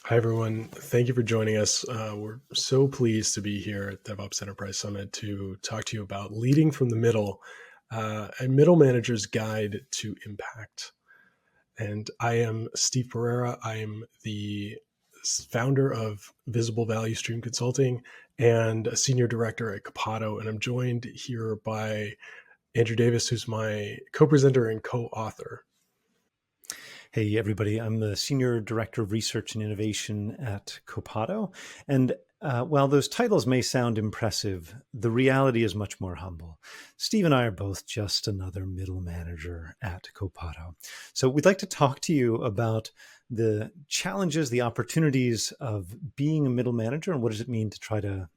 Hi, everyone. Thank you for joining us. We're so pleased to be here at DevOps Enterprise Summit to talk to you about leading from the middle, a middle manager's guide to impact. And I am Steve Pereira. I am the founder of Visible Value Stream Consulting and a senior director at Capado. And I'm joined here by Andrew Davis, who's my co-presenter and co-author. Hey, everybody. I'm the Senior Director of Research and Innovation at Copado. And while those titles may sound impressive, the reality is much more humble. Steve and I are both just another middle manager at Copado. So we'd like to talk to you about the challenges, the opportunities of being a middle manager, and what does it mean to try to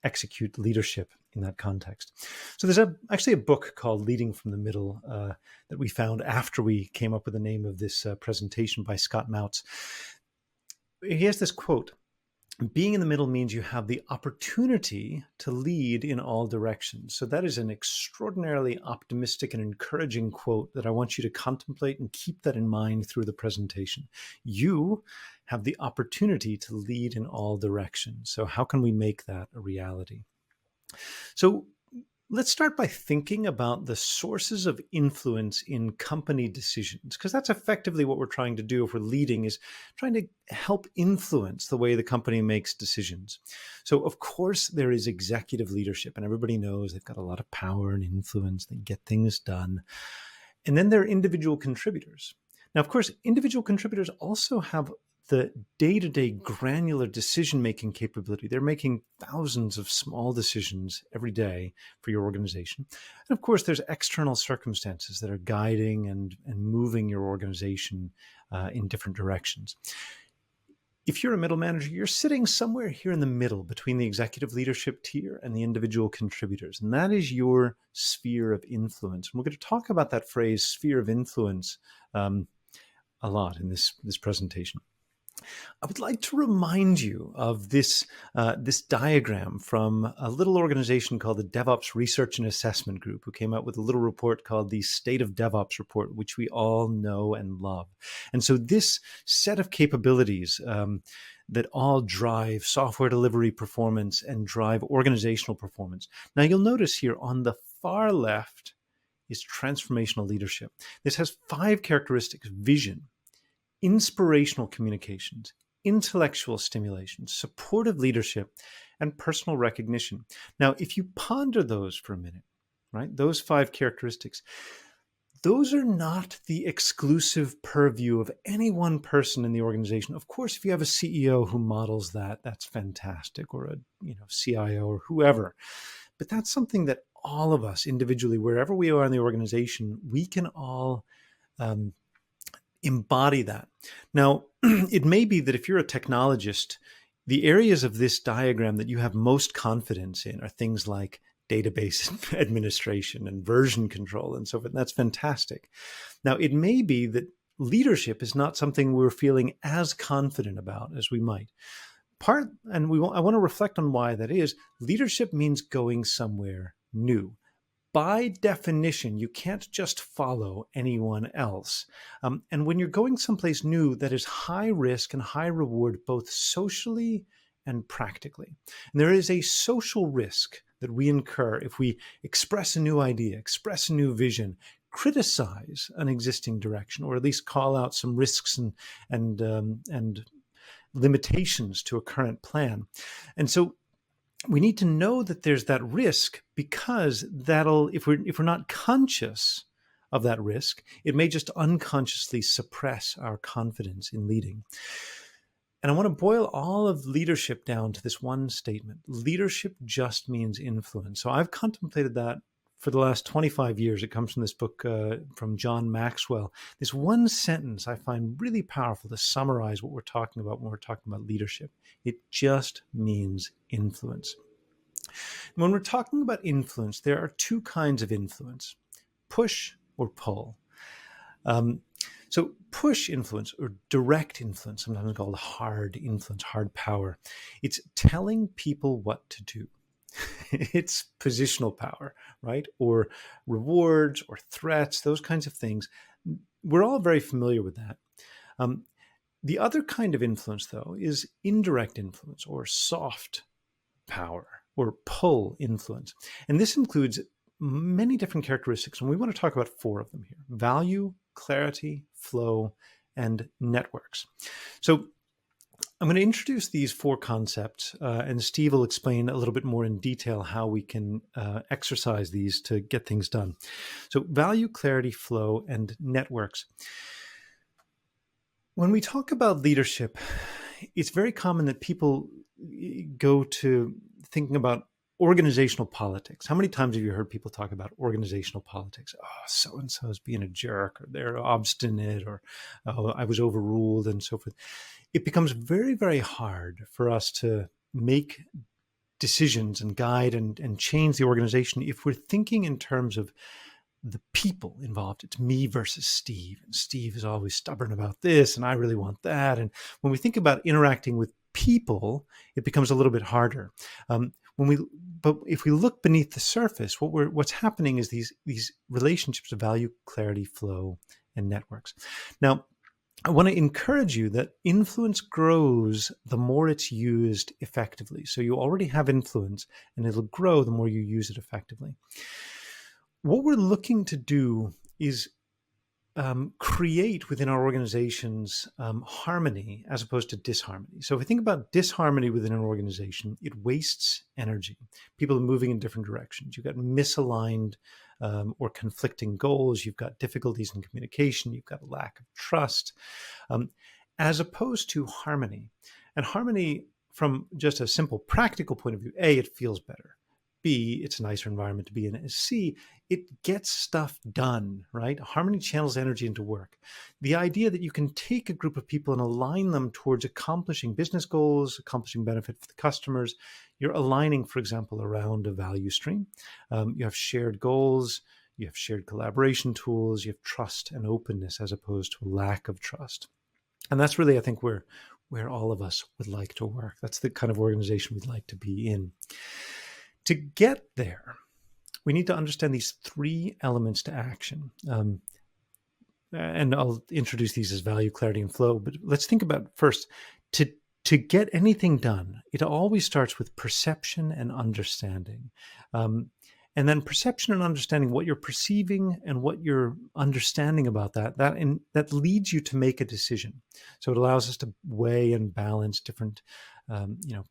execute leadership in that context. So there's actually a book called Leading from the Middle that we found after we came up with the name of this presentation by Scott Mouts. He has this quote: being in the middle means you have the opportunity to lead in all directions. So that is an extraordinarily optimistic and encouraging quote that I want you to contemplate and keep that in mind through the presentation. You have the opportunity to lead in all directions. So how can we make that a reality? So let's start by thinking about the sources of influence in company decisions, because that's effectively what we're trying to do if we're leading, is trying to help influence the way the company makes decisions. So of course there is executive leadership, and everybody knows they've got a lot of power and influence. They get things done. And then there are individual contributors. Now, of course, individual contributors also have the day-to-day granular decision-making capability. They're making thousands of small decisions every day for your organization. And of course, there's external circumstances that are guiding and moving your organization in different directions. If you're a middle manager, you're sitting somewhere here in the middle between the executive leadership tier and the individual contributors. And that is your sphere of influence. And we're going to talk about that phrase, sphere of influence, a lot in this presentation. I would like to remind you of this diagram from a little organization called the DevOps Research and Assessment Group, who came out with a little report called the State of DevOps Report, which we all know and love. And so this set of capabilities that all drive software delivery performance and drive organizational performance. Now you'll notice here on the far left is transformational leadership. This has 5 characteristics: vision, inspirational communications, intellectual stimulation, supportive leadership, and personal recognition. Now, if you ponder those for a minute, right, those 5 characteristics, those are not the exclusive purview of any one person in the organization. Of course, if you have a CEO who models that, that's fantastic, or a CIO or whoever. But that's something that all of us individually, wherever we are in the organization, we can all embody that. Now, it may be that if you're a technologist, the areas of this diagram that you have most confidence in are things like database administration and version control and so forth. And that's fantastic. Now, it may be that leadership is not something we're feeling as confident about as we might. I want to reflect on why that is. Leadership means going somewhere new. By definition, you can't just follow anyone else. And when you're going someplace new, that is high risk and high reward, both socially and practically. And there is a social risk that we incur if we express a new idea, express a new vision, criticize an existing direction, or at least call out some risks and limitations to a current plan. And so we need to know that there's that risk, because if we're not conscious of that risk, it may just unconsciously suppress our confidence in leading. And I want to boil all of leadership down to this one statement: leadership just means influence. So I've contemplated that for the last 25 years. It comes from this book from John Maxwell. This one sentence I find really powerful to summarize what we're talking about when we're talking about leadership. It just means influence. When we're talking about influence, there are 2 kinds of influence: push or pull. So push influence, or direct influence, sometimes called hard influence, hard power, it's telling people what to do. It's positional power, right? Or rewards or threats, those kinds of things. We're all very familiar with that. The other kind of influence, though, is indirect influence or soft power or pull influence. And this includes many different characteristics. And we want to talk about four of them here: value, clarity, flow, and networks. So I'm going to introduce these four concepts, and Steve will explain a little bit more in detail how we can exercise these to get things done. So value, clarity, flow, and networks. When we talk about leadership, it's very common that people go to thinking about organizational politics. How many times have you heard people talk about organizational politics? Oh, so-and-so is being a jerk, or they're obstinate, or oh, I was overruled, and so forth. It becomes very, very hard for us to make decisions and guide and change the organization if we're thinking in terms of the people involved. It's me versus Steve, and Steve is always stubborn about this, and I really want that. And when we think about interacting with people, it becomes a little bit harder. But if we look beneath the surface, what's happening is these relationships of value, clarity, flow, and networks. Now, I want to encourage you that influence grows the more it's used effectively. So you already have influence, and it'll grow the more you use it effectively. What we're looking to do is create within our organizations harmony as opposed to disharmony. So if we think about disharmony within an organization, it wastes energy. People are moving in different directions. You've got misaligned or conflicting goals. You've got difficulties in communication. You've got a lack of trust, as opposed to harmony. And harmony, from just a simple practical point of view, A, it feels better. B, it's a nicer environment to be in. And C, it gets stuff done, right? Harmony channels energy into work. The idea that you can take a group of people and align them towards accomplishing business goals, accomplishing benefit for the customers. You're aligning, for example, around a value stream. You have shared goals. You have shared collaboration tools. You have trust and openness as opposed to a lack of trust. And that's really, I think, where all of us would like to work. That's the kind of organization we'd like to be in. To get there, we need to understand these three elements to action. And I'll introduce these as value, clarity, and flow. But let's think about first, to get anything done, it always starts with perception and understanding. And then perception and understanding, what you're perceiving and what you're understanding about that leads you to make a decision. So it allows us to weigh and balance different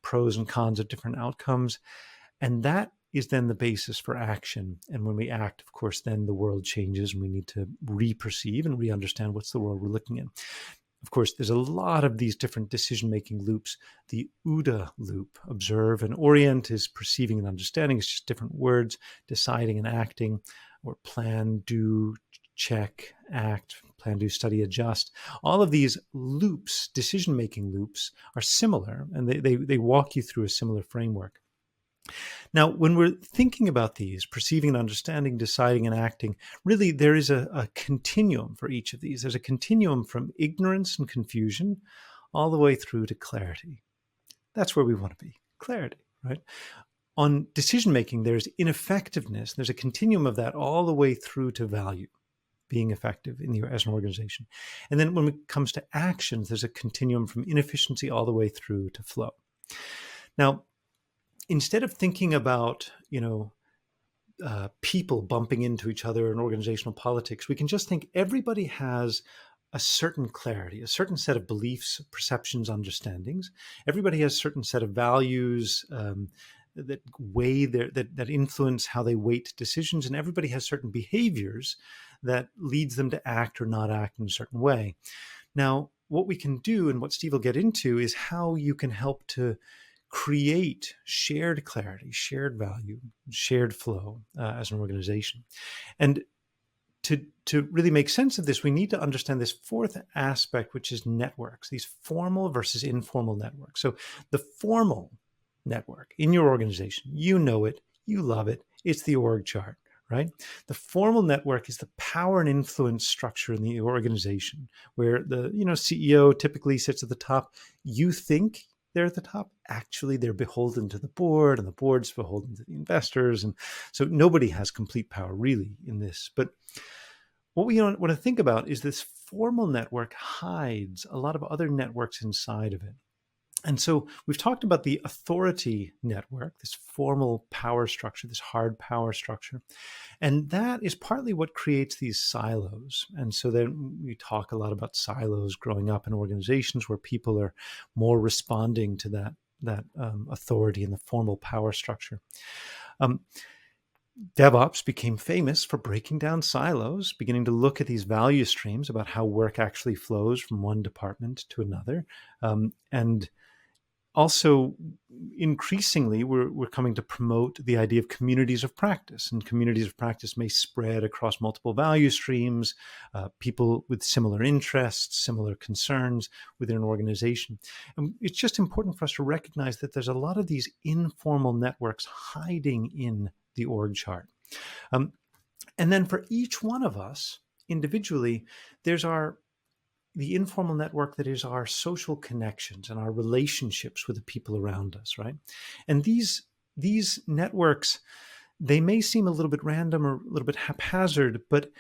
pros and cons of different outcomes. And that is then the basis for action. And when we act, of course, then the world changes and we need to re-perceive and re-understand what's the world we're looking at. Of course, there's a lot of these different decision-making loops. The OODA loop, observe and orient, is perceiving and understanding. It's just different words, deciding and acting, or plan, do, check, act, plan, do, study, adjust. All of these loops, decision-making loops, are similar, and they walk you through a similar framework. Now, when we're thinking about these, perceiving and understanding, deciding and acting, really there is a continuum for each of these. There's a continuum from ignorance and confusion all the way through to clarity. That's where we want to be, clarity, right? On decision-making, there's ineffectiveness. There's a continuum of that all the way through to value, being effective as an organization. And then when it comes to actions, there's a continuum from inefficiency all the way through to flow. Now, instead of thinking about, people bumping into each other in organizational politics, we can just think everybody has a certain clarity, a certain set of beliefs, perceptions, understandings. Everybody has a certain set of values that weigh that influence how they weight decisions, and everybody has certain behaviors that leads them to act or not act in a certain way. Now, what we can do, and what Steve will get into, is how you can help to create shared clarity, shared value, shared flow as an organization. And to really make sense of this, we need to understand this fourth aspect, which is networks, these formal versus informal networks. So the formal network in your organization, you know it, you love it, it's the org chart, right? The formal network is the power and influence structure in the organization, where the CEO typically sits at the top. You think they're at the top. Actually, they're beholden to the board, and the board's beholden to the investors. And so nobody has complete power really in this. But what we want to think about is this formal network hides a lot of other networks inside of it. And so we've talked about the authority network, this formal power structure, this hard power structure. And that is partly what creates these silos. And so then we talk a lot about silos growing up in organizations where people are more responding to that authority in the formal power structure. DevOps became famous for breaking down silos, beginning to look at these value streams about how work actually flows from one department to another. And also, increasingly, we're coming to promote the idea of communities of practice, and communities of practice may spread across multiple value streams, people with similar interests, similar concerns within an organization. And it's just important for us to recognize that there's a lot of these informal networks hiding in the org chart. And then for each one of us individually, there's the informal network that is our social connections and our relationships with the people around us, right? And these networks, they may seem a little bit random or a little bit haphazard, but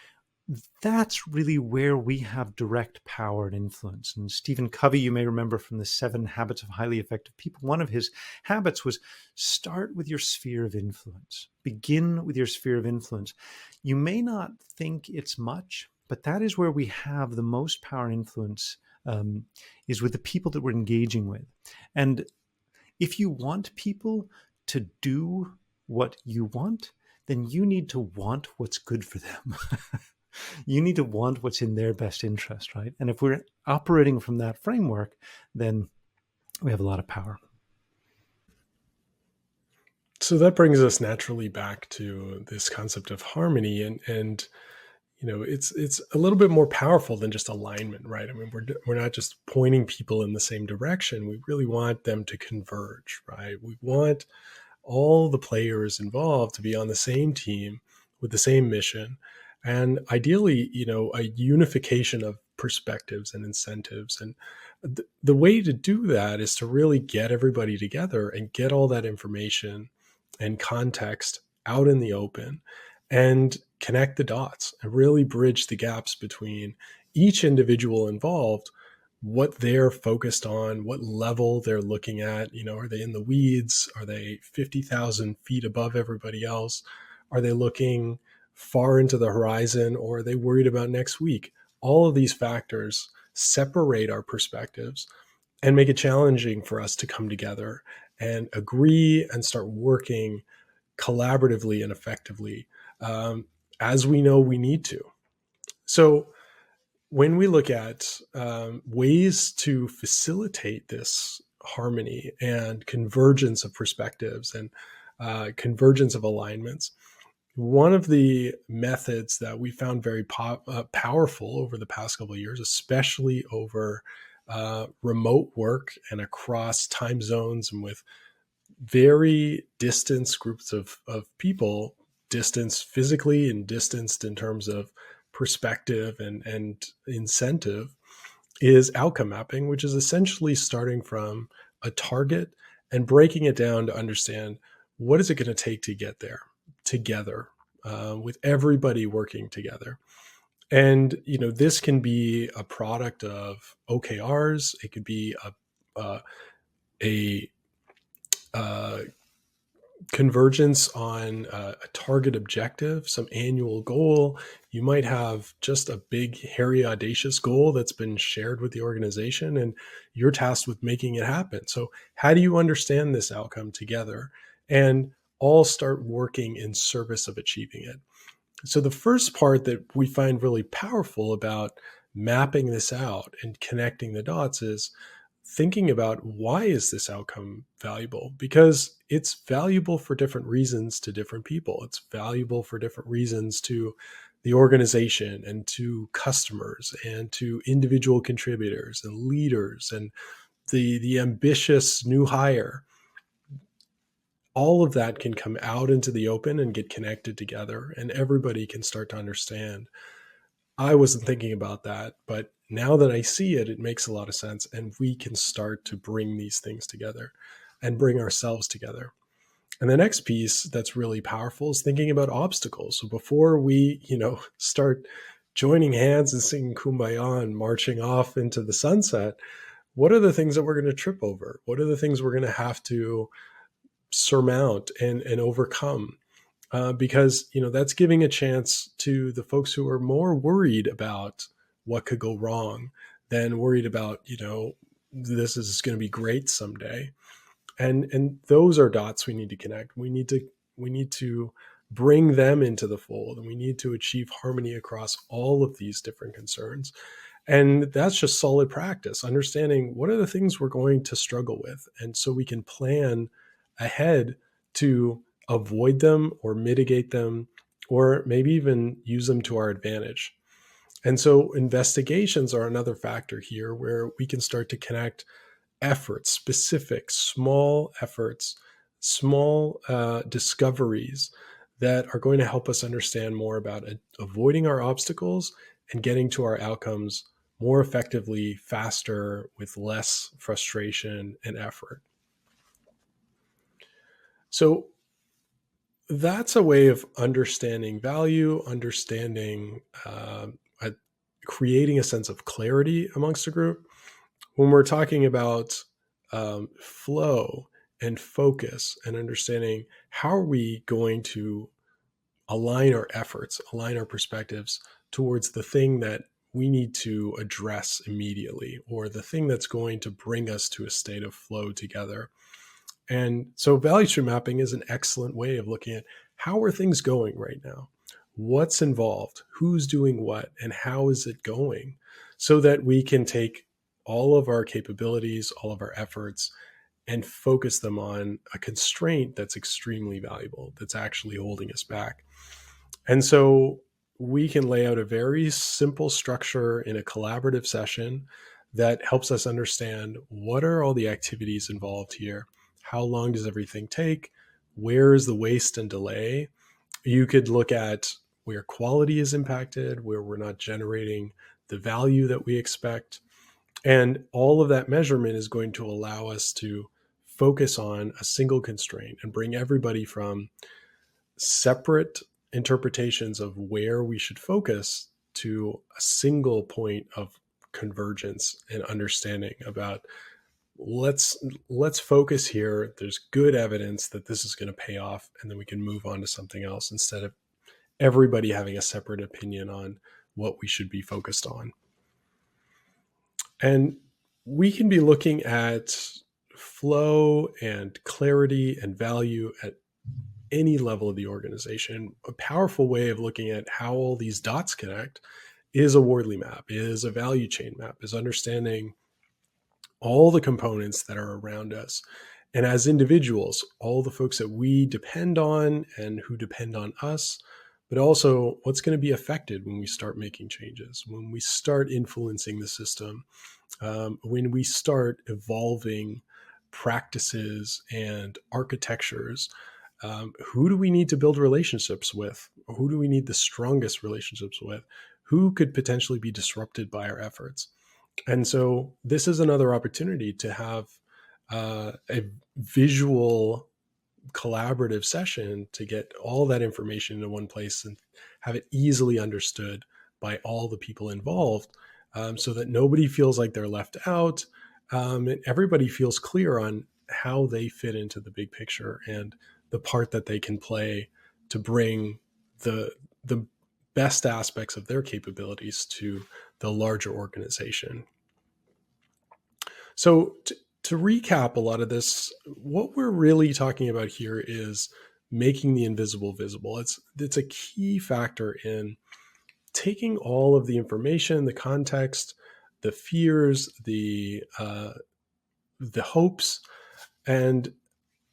that's really where we have direct power and influence. And Stephen Covey, you may remember from the 7 Habits of Highly Effective People, one of his habits was start with your sphere of influence. Begin with your sphere of influence. You may not think it's much, but that is where we have the most power and influence, is with the people that we're engaging with. And if you want people to do what you want, then you need to want what's good for them. You need to want what's in their best interest, right? And if we're operating from that framework, then we have a lot of power. So that brings us naturally back to this concept of harmony, and it's a little bit more powerful than just alignment, right? I mean, we're not just pointing people in the same direction. We really want them to converge, right? We want all the players involved to be on the same team with the same mission, and ideally, a unification of perspectives and incentives. And the way to do that is to really get everybody together and get all that information and context out in the open and connect the dots and really bridge the gaps between each individual involved, what they're focused on, what level they're looking at. Are they in the weeds? Are they 50,000 feet above everybody else? Are they looking far into the horizon, or are they worried about next week? All of these factors separate our perspectives and make it challenging for us to come together and agree and start working collaboratively and effectively, as we know we need to. So when we look at ways to facilitate this harmony and convergence of perspectives and convergence of alignments, one of the methods that we found very powerful over the past couple of years, especially over remote work and across time zones and with very distanced groups of people, distanced physically and distanced in terms of perspective and incentive, is outcome mapping, which is essentially starting from a target and breaking it down to understand what is it going to take to get there together, with everybody working together. And this can be a product of OKRs. It could be a convergence on a target objective, some annual goal. You might have just a big, hairy, audacious goal that's been shared with the organization, and you're tasked with making it happen. So how do you understand this outcome together and all start working in service of achieving it? So the first part that we find really powerful about mapping this out and connecting the dots is thinking about, why is this outcome valuable? Because it's valuable for different reasons to different people. It's valuable for different reasons to the organization and to customers and to individual contributors and leaders and the ambitious new hire. All of that can come out into the open and get connected together, and everybody can start to understand, I wasn't thinking about that, but now that I see it, it makes a lot of sense. And we can start to bring these things together and bring ourselves together. And the next piece that's really powerful is thinking about obstacles. So before we, start joining hands and singing Kumbaya and marching off into the sunset, what are the things that we're going to trip over? What are the things we're going to have to surmount and overcome? Because that's giving a chance to the folks who are more worried about what could go wrong than worried about this is going to be great someday. And those are dots we need to connect. We need to bring them into the fold, and we need to achieve harmony across all of these different concerns. And that's just solid practice, understanding what are the things we're going to struggle with. And so we can plan ahead to avoid them or mitigate them, or maybe even use them to our advantage. And so investigations are another factor here where we can start to connect efforts, specific, small efforts, small discoveries that are going to help us understand more about avoiding our obstacles and getting to our outcomes more effectively, faster, with less frustration and effort. So that's a way of understanding value, understanding, creating a sense of clarity amongst a group. When we're talking about flow and focus and understanding how are we going to align our efforts, align our perspectives towards the thing that we need to address immediately, or the thing that's going to bring us to a state of flow together. And so value stream mapping is an excellent way of looking at how are things going right now? What's involved? Who's doing what? And how is it going? So that we can take all of our capabilities, all of our efforts, and focus them on a constraint that's extremely valuable, that's actually holding us back. And so we can lay out a very simple structure in a collaborative session that helps us understand what are all the activities involved here? How long does everything take? Where is the waste and delay? You could look at where quality is impacted, where we're not generating the value that we expect. And all of that measurement is going to allow us to focus on a single constraint and bring everybody from separate interpretations of where we should focus to a single point of convergence and understanding about let's focus here. There's good evidence that this is going to pay off, and then we can move on to something else instead of everybody having a separate opinion on what we should be focused on. And we can be looking at flow and clarity and value at any level of the organization. A powerful way of looking at how all these dots connect is a Wardley map, is a value chain map, is understanding all the components that are around us. And as individuals, all the folks that we depend on and who depend on us, but also what's going to be affected when we start making changes, when we start influencing the system, when we start evolving practices and architectures. Who do we need to build relationships with? Who do we need the strongest relationships with? Who could potentially be disrupted by our efforts? And so this is another opportunity to have a visual collaborative session to get all that information into one place and have it easily understood by all the people involved, so that nobody feels like they're left out, and everybody feels clear on how they fit into the big picture and the part that they can play to bring the best aspects of their capabilities to the larger organization. So to recap a lot of this, what we're really talking about here is making the invisible visible. It's a key factor in taking all of the information, the context, the fears, the hopes, and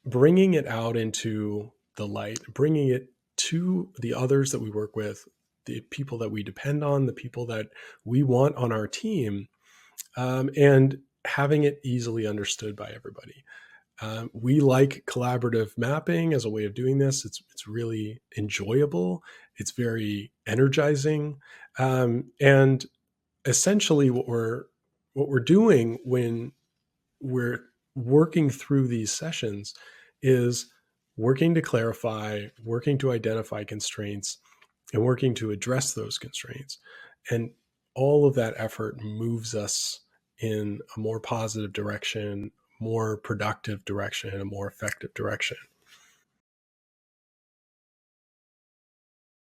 bringing it out into the light, bringing it to the others that we work with, the people that we depend on, the people that we want on our team, and having it easily understood by everybody. We like collaborative mapping as a way of doing this. It's really enjoyable. It's very energizing, and essentially what we're doing when we're working through these sessions is working to clarify, working to identify constraints, and working to address those constraints. And all of that effort moves us in a more positive direction, more productive direction, and a more effective direction.